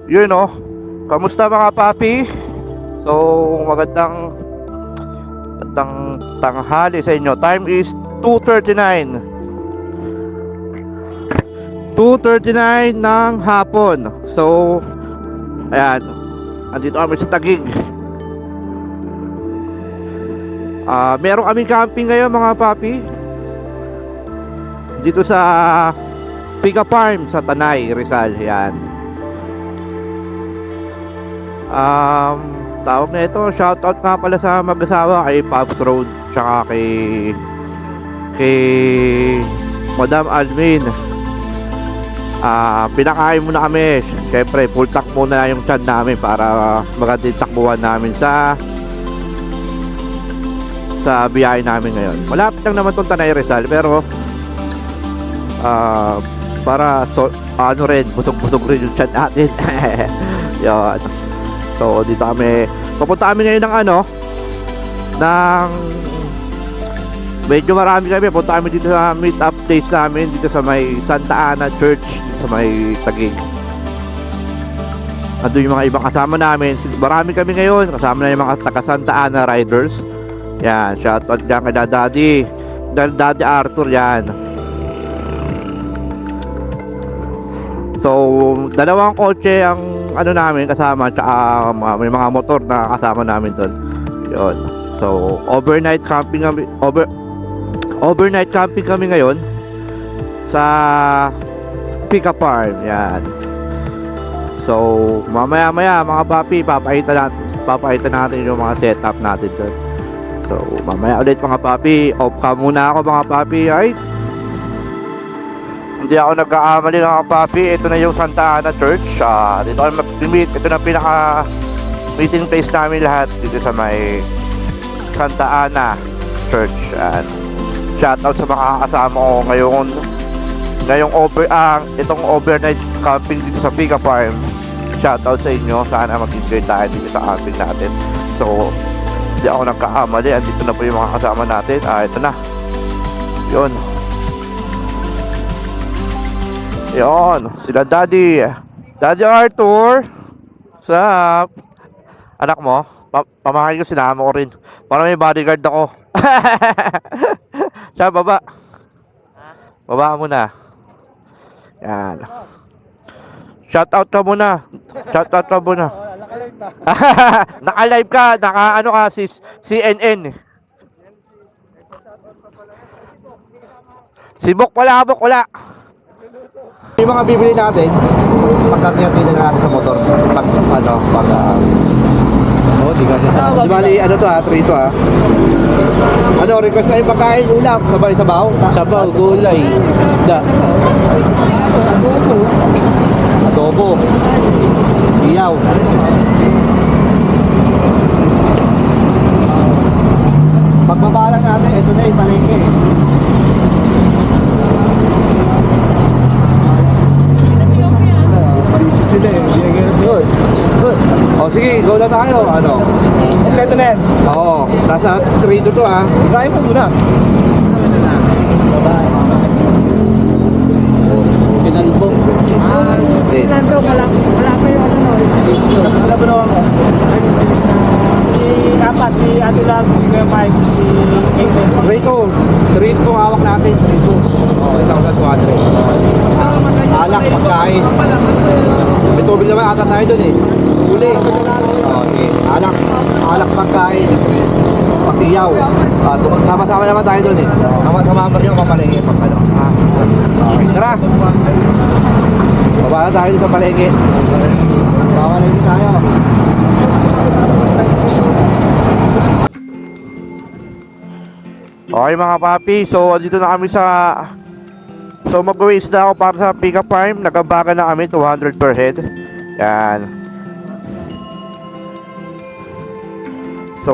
Yun oh. Kamusta mga papi? So, magandang tanghali sa inyo. Time is 2:39. 2:39 ng hapon. So, ayan. Andito kami sa Taguig. Meron kaming camping ngayon mga papi. Dito sa Piga Farm sa Tanay, Rizal. Yan. Tawag na ito, shoutout nga pala sa mag-asawa kay Pops Road tsaka kay Madam Alvin. Pinakain muna kami. Syempre full tank muna yung tiyan namin para maganda yung takbuhan namin sa biyahe namin ngayon. Malapit lang naman tong Tanay Rizal pero para ano rin, busog-busog rin yung tiyan natin. Yun. So dito kami, papunta kami ngayon ng ng medyo marami kami. Punta kami dito sa meet up place namin dito sa may Santa Ana Church dito sa may Taguig. Andun yung mga ibang kasama namin. Marami kami ngayon, kasama na yung mga taga Santa Ana Riders. Yan, shoutout dyan kay Daddy Arthur yan. So dalawang kotse ang namin kasama, tsaka may mga motor na kasama namin doon. Yun. So overnight camping kami ngayon sa Piga Farm. Yan. So mamaya mga papi, papakita natin yung mga setup natin doon. So mamaya ulit mga papi. Off cam muna ako mga papi. Ay, hindi ako nagkakamali mga papi. Ito na yung Santa Ana Church. Dito kami mag-meet. Ito na pinaka meeting place namin lahat dito sa may Santa Ana Church. Shoutout sa mga kasama ko ngayong itong overnight camping dito sa Piga Farm. Shoutout sa inyo. Sana mag-enjoy tayo dito sa camping natin. So hindi ako nagkakamali. Andito na po yung mga kasama natin. Ito na. Yun. Yon, sila Daddy Arthur. Sup? Anak mo? Pamakain ko, sinama ko rin. Para may bodyguard ako. Siya, baba. Baba muna. Yan. Shoutout ka muna. Naka-live ka. Naka-ano ka, CNN. Sibok wala. Yung mga bibili natin, pagkakiyatid na natin sa motor. Di kasi di bali, to 3 to request na yung pagkain, ulam, sabay sabaw? Sabaw, gulay, isda. Adobo. Iyaw. Pagbabalang natin, ito na yung palengke. Sila good. O sige, go na tayo. Kompleto na yan? Oo. Nasa 3 to Kaya mo muna. Pinalbong. Nando, wala pa yung wala pa naman si apat, si Ate Lab, si Kuya Mike, si Aiden. 3 to hawak natin. 3 to. O, ito na 200. Alak, pagkain. May tubig naman ata tayo dun Uli. Okay. Alak, pagkain. Pakiyaw. Sama-sama naman tayo dun Sama-sama rin yung kapalengke. Okay, tara. Baba na tayo sa palengke. Bawal na tayo. Okay mga papi, so dito na kami So mag-waste na ako para sa Piga Farm. Nagabaga na kami, 200 per head. Yan. So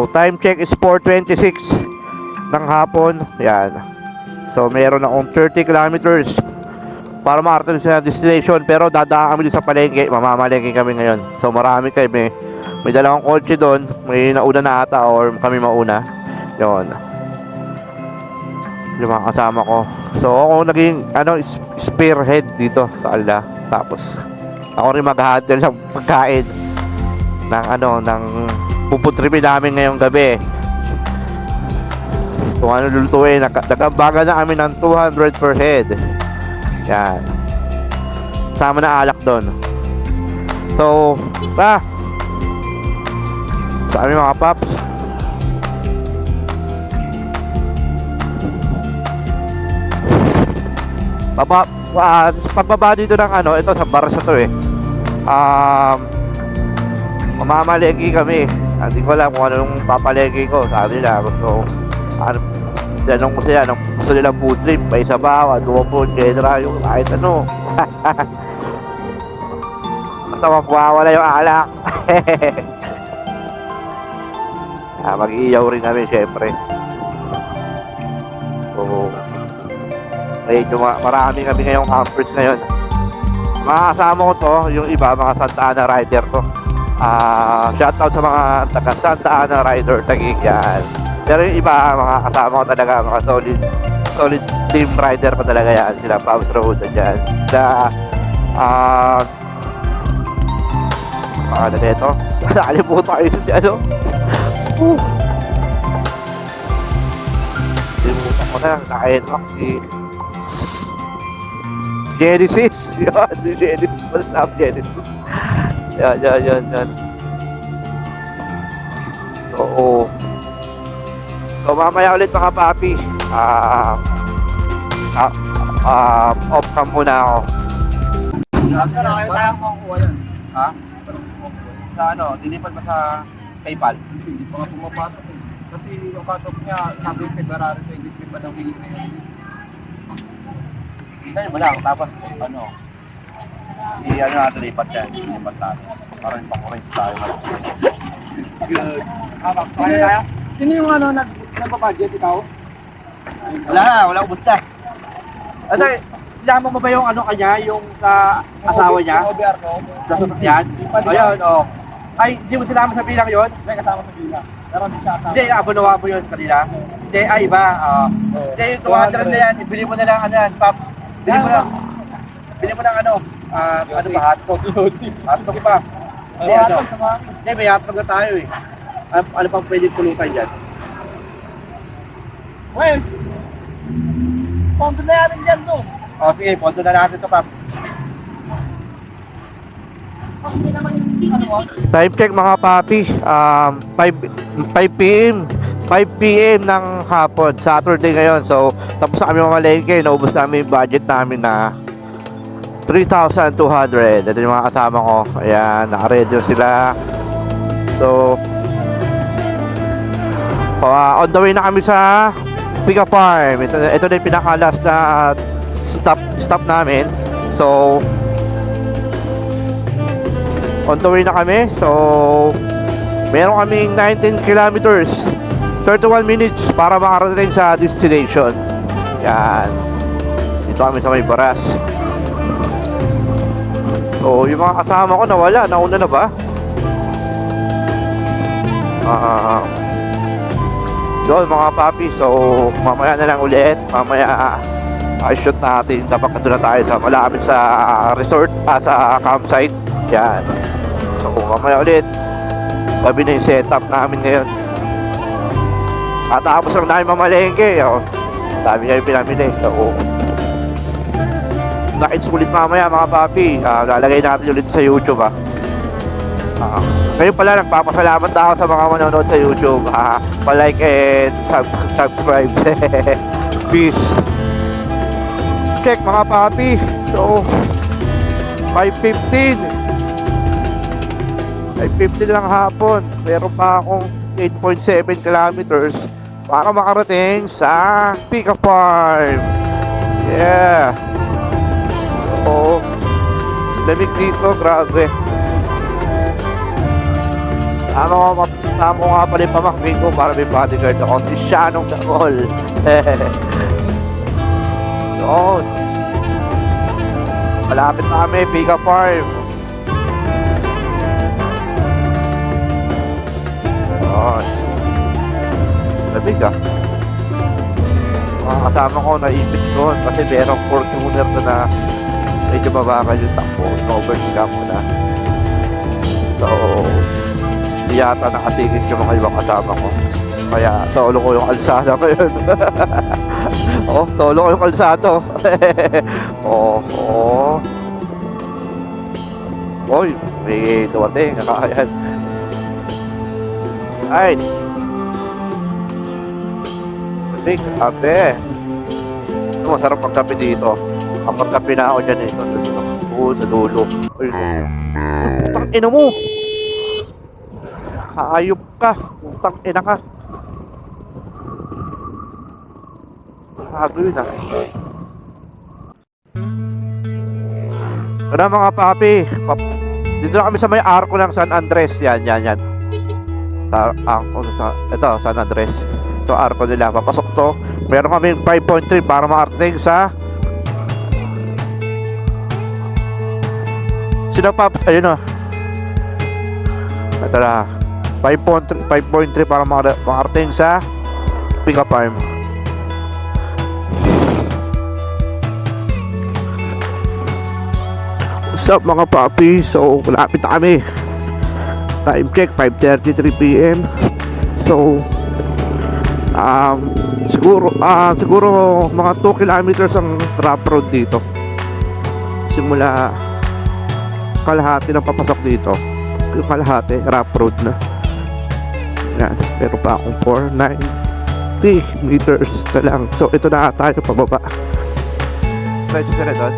time check is 4:26 ng hapon. Yan. So meron akong 30 kilometers para makarating sa destination. Pero dadaan kami sa palengke. Mamamalengke kami ngayon. So marami kami. May dalawang kotse doon. May nauna na ata or kami mauna. Yun. Yung mga kasama ko. So ako naging spearhead dito sa Alda. Tapos Ako rin mag-handle ng pagkain ng ng puputripin namin ngayong gabi. Kung ano lulutuin, nagkambaga na kami ng 200 per head. Yan. Sama na alak doon. So, sa aming mga paps, pagbaba dito ng ito sa bar sa to mamamalegi kami. Hindi ko alam kung anong papalegi ko. Sabi nila gusto tanong ko sila anong gusto nilang food trip, may sabaw, adobo, general, yung kahit ano. Basta mawawala yung alak. Mag-iiyaw rin kami syempre. So medyo marami kami ngayong campers ngayon. Mga kasama ko to, yung iba mga Santa Ana rider to. Shoutout sa mga taga Santa Ana rider Taguig yan. Pero yung iba mga kasama ko talaga, mga solid team rider pa talaga yan. Sila Pabs Road dyan. Sila ano nito? Nakalimutan kayo si Limutan ko na, naka-NMAX si Genesis. Yan, si Genesis. What's up, Genesis? Yan. So mamaya ulit mga papi. Off cam muna ako. Saan na kayo tayo makukuha yan? Ha? Sa dilipat ba sa PayPal? Hindi pa nga pumapasok eh. Kasi yung cut-off niya, sabi yung February 23 pa daw hihina yan. Kita mo lang, tapos natin lipat yan. Lipat natin. Para yung pang-orange tayo. Good. Kaya tayo? Sino yung nagpa-budget ikaw? Wala ubos na. Kasi, sinama mo ba yung kanya, yung sa asawa niya? Yung OBR ko? Sa yan? Ayun, Ay, hindi mo sinama sa bilang yun? Hindi, kasama sa bilang. Pero hindi siya kasama. Hindi, abunawa mo yun kanila. Hindi, iba. Hindi, yung 200 na yan, ibili mo na lang Pap. Bili mo lang ba, hotdog? Hotdog pa. Hindi, Hindi, may hotdog na tayo eh. Ano pang pwedeng pulutan dyan? Well, pondo na natin dyan to. Sige, pondo na natin ito, Pap. Time check mga papi, 5 p.m. ng hapon, Saturday ngayon. So, tapos na kami mamalengke, naubos namin yung budget namin na 3,200. Ito yung mga kasama ko. Ayan, naka-ready sila. So, on the way na kami sa Pika Farm. Ito na yung pinaka-last na stop namin. So, on the way na kami. So, meron kaming 19 kilometers 31 minutes para makarating sa destination. Yan. Dito kami sa may Baras. So, yung mga kasama ko nawala. Nauna na ba? Yun mga papi. So, mamaya na lang ulit. Mamaya shoot natin. Dapat na tayo sa malapit sa resort, sa campsite. Yan. So, mamaya ulit. Gabi na yung setup namin ngayon. At tapos lang namin mamalengke. Sabi nga yung pinamili. So, nakits ulit mamaya mga papi. Lalagay natin ulit sa YouTube ngayon pala nagpapasalamat ako sa mga manonood sa YouTube. Pa-like and subscribe. Peace. Check mga papi. So, 5:15 lang hapon. Meron pa akong 8.7 kilometers para makarating sa Pika Farm. Yeah. So, lamig dito, grabe. Tama ko nga pala yung pamangkin ko para may bodyguard ako. Si Shanong Damol. Doon. Malapit na kami, Pika Farm. Doon. Lamig Mga kasama ko naipit doon kasi merong Fortuner na medyo mabagal yung takbo. Overtake ka muna. So, di yata nakasigit yung mga ibang kasama ko. Kaya, solo ko yung kalsada ngayon. Oh, solo ko yung kalsado. Oh. Oy, may dumating. Ayan. Ay. Big kape. Masarap magkape dito. Ang magkape na ako dyan ito. Sa dulo. Ay, putang ina mo. Hayop ka. Putang ina ka. Hago yun ah. Ito na mga papi. Dito na kami sa may arko ng San Andres. Yan. Ito, San Andres. Ito arko nila. Papasok to. Meron kami 5.3 para ma-arting sa Sinapaps. Ayun o. Ito na. 5.3 para ma-arting sa Pick-up Farm. What's up mga papi? So, malapit na kami. Time check, 5:33 PM. So, siguro mga 2 kilometers ang rough road dito. Simula kalahati ng papasok dito. Yung kalahati, rough road na. Yan, pero pa akong 490 meters na lang. So, ito na tayo pababa. Medyo sila doon.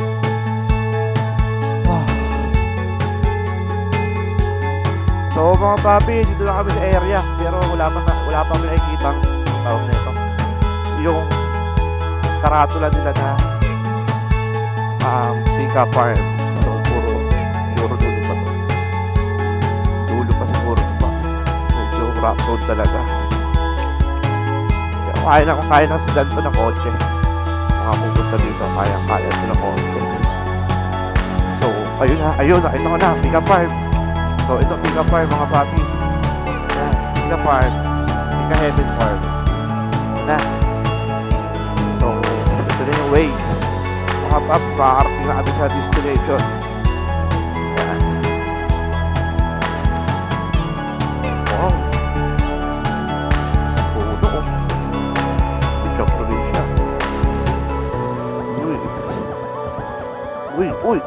So mga papi, dito na kami sa area. Pero wala pa kami nakikita tawag na ito. Yung karatula nila na Pick-up Farm. So puro dulo pa to. Dulo pa siguro pa. Medyo rough road talaga. Kaya na sidan to ng kotse. Mga pupunta dito, kaya ito ng kotse. So ayun na, ito na, Pick-up Farm. So ito Pick-up Farm mga papi. Yan, Pick-up Farm, Pick-a-Heaven Farm. Na. So ito na yung way. Mga papi, makakarating na kami sa destination. Yan. Wow. Puno oh. Bicang probinsya. Uy.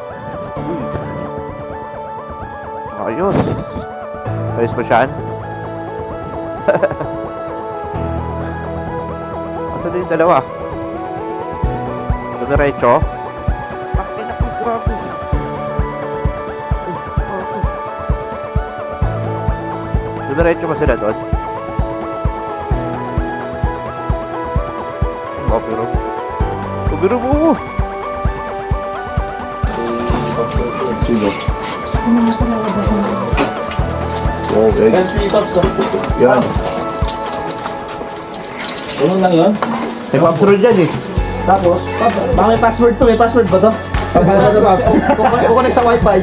Ayos. Ayos ba siyan? Asan na yung dalawa? Dumiretso? Bakit ako? Grabe. Dumiretso ba sila doon? Biro mo! Sino? Okay. Yan. Ano lang yun? May password dyan eh. Tapos, baka may password to. May password ba to? Kukunik sa wifi.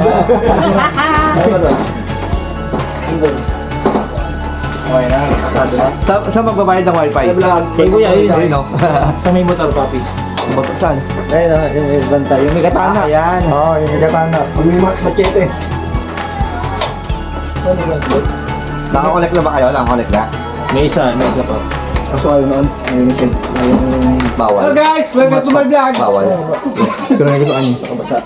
Okay na. Kasado na. Saan magbabayad ng wifi? Kay Kuya, yun. Ayun o. Sa may motor, papi. Motor saan? Ayun na. Yung banta. Yung may katana. Ayan. Oo, yung may katana. May machete. Nakakolek na ba kayo? Nakakolek na? May isa pa. Kaso ayaw noon. Ayaw Bawal. Hello guys! Welcome to my vlog! Bawal. Ito na gusto kanya. Kabasa.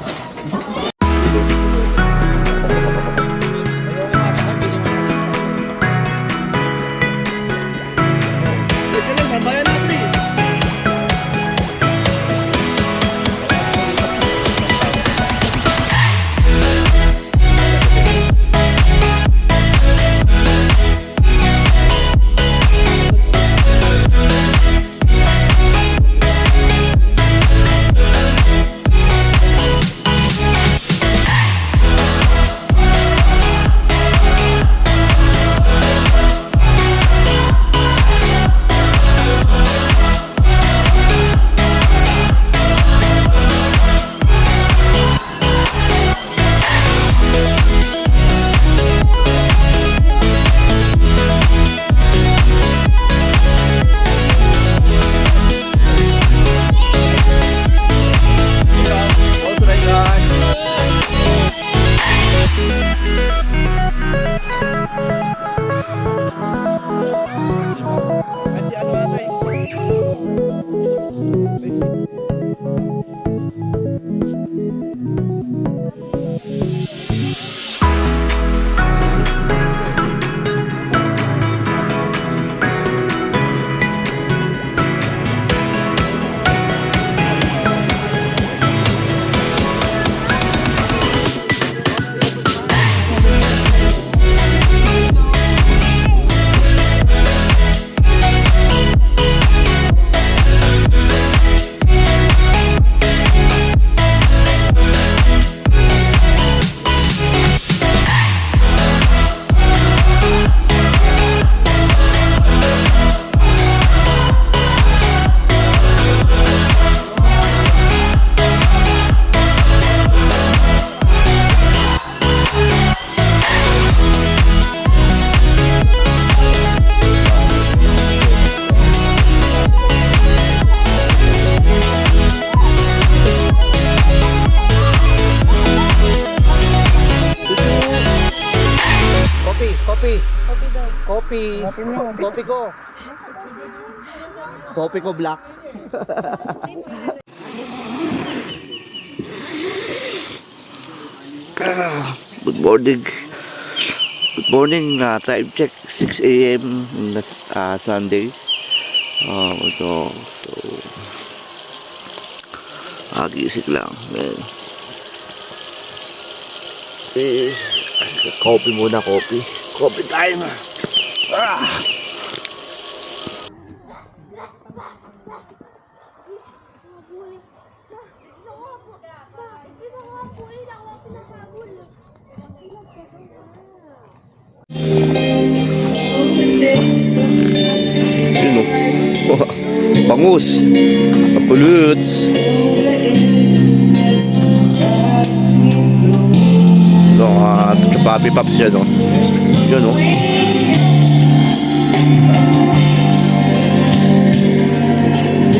Kopi. Kopi ko. Kopi ko black. Good morning. Good morning. Time check 6 a.m. Sunday. So gising lang. Is coffee muna, coffee. Coffee time. Yun o. Bangus. Kapuluts. Ito, Chupapi Pops yan o. Yun o.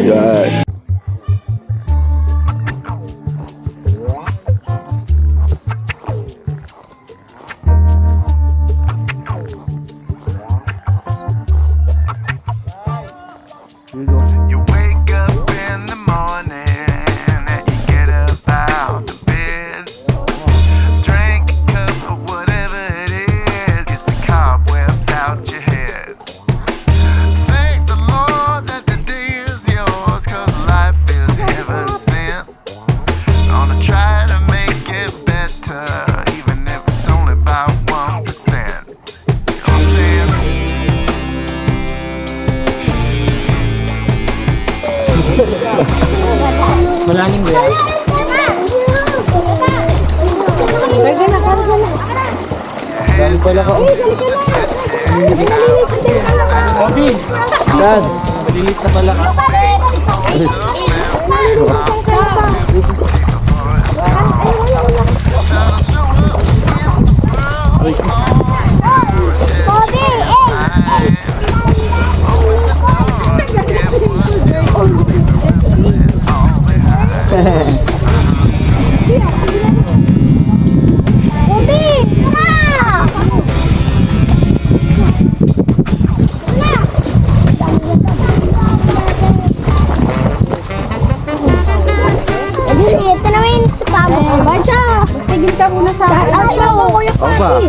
Yan. You wake up in the morning and you get up out of bed. Drink a cup of whatever it is, get the cobwebs out your head. Thank the Lord that the day is yours, 'cause life is heaven sent. Gonna try to make it better, even if it's only about 1%. You know what I'm saying? Malalim ba yan? Dami pala ka. Kopi! Yan. Malilit na pala ka. Ito naman sa pamo. Bacha! Tigil ka muna sa akin. Ay, ako ko yung party.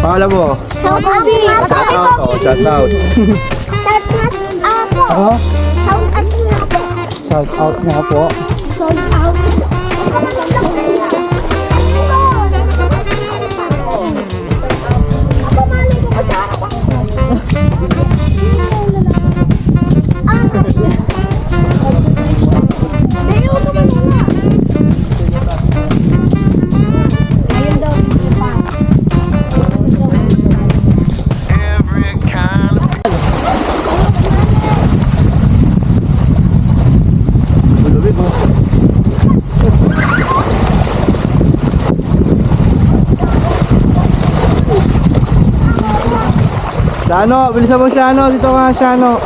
Pangalan mo? Shout out. Shout out. Oh, shout out. Shout out ako. Ano? Shout out nga po. Shout out nga po. Shout out. Ako mali ko pa sa akin. Ayaw naman na. Ayun daw. Every kind of Bulubig mo. Shano, bilisan mo Shano. Dito ka Shano.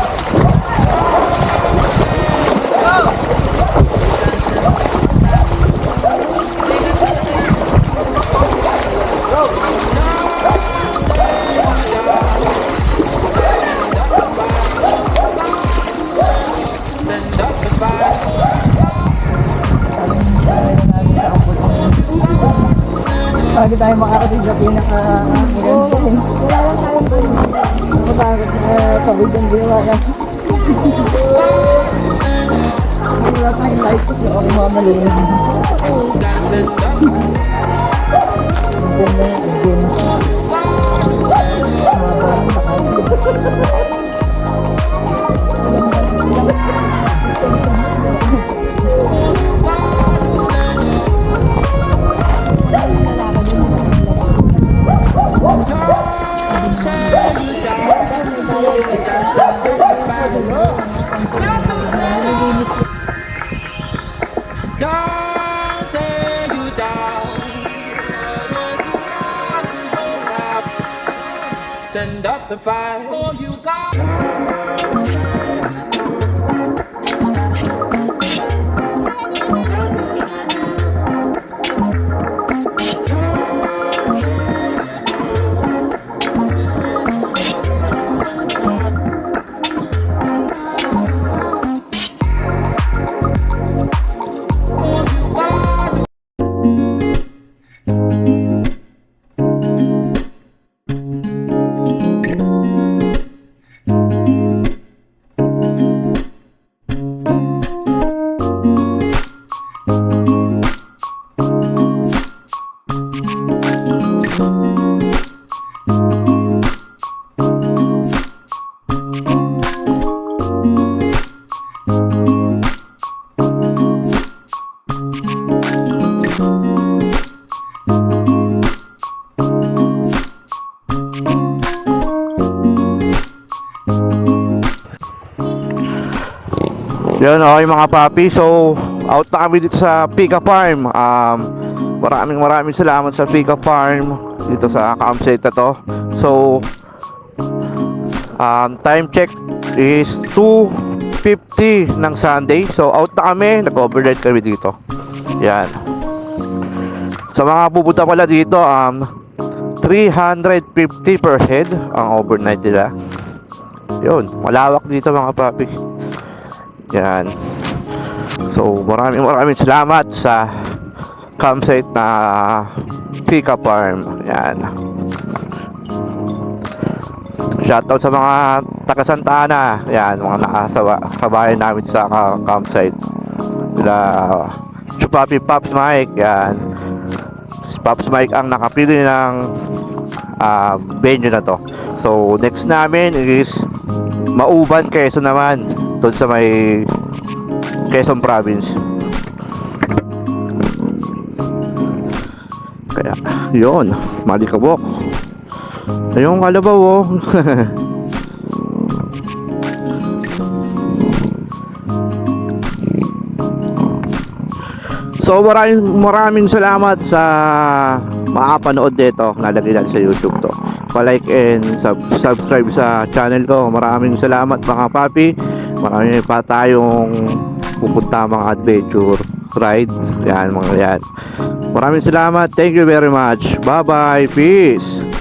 Hindi tayo makakating sa pinaka-maganda. Matakot tawid ang ginawa ka. Wala tayong light kasi ako mamalina. Ang ganda na, ang ganda. Don't say you down. Stand up and fight for you got. Yun, okay mga papi. So, out na kami dito sa Pika Farm. Maraming salamat sa Pika Farm dito sa campsite na to. So, time check is 2:50 ng Sunday. So, out na kami. Nag-overnight kami dito. Yan. Sa mga pupunta pala dito, 350 per head ang overnight nila. Yun, malawak dito mga papi. Yan. So, maraming salamat sa campsite na Pika Farm. Yan. Shoutout sa mga taga Santa Ana. Yan, mga sa bahay namin sa campsite. Si Papi Pops Mike. Yan. Si Pops Mike ang nakapili ng venue na to. So, next namin is Mauban, Quezon naman. Doon sa may Quezon Province. Kaya, yun. Malikabok. Ayun, kalabaw, oh. So, maraming salamat sa makapanood dito. Nalagay natin sa YouTube to. Pa-like and subscribe sa channel ko. Maraming salamat mga papi. Marami pa tayong pupunta mga adventure ride. Yan mga yan. Maraming salamat. Thank you very much. Bye bye. Peace.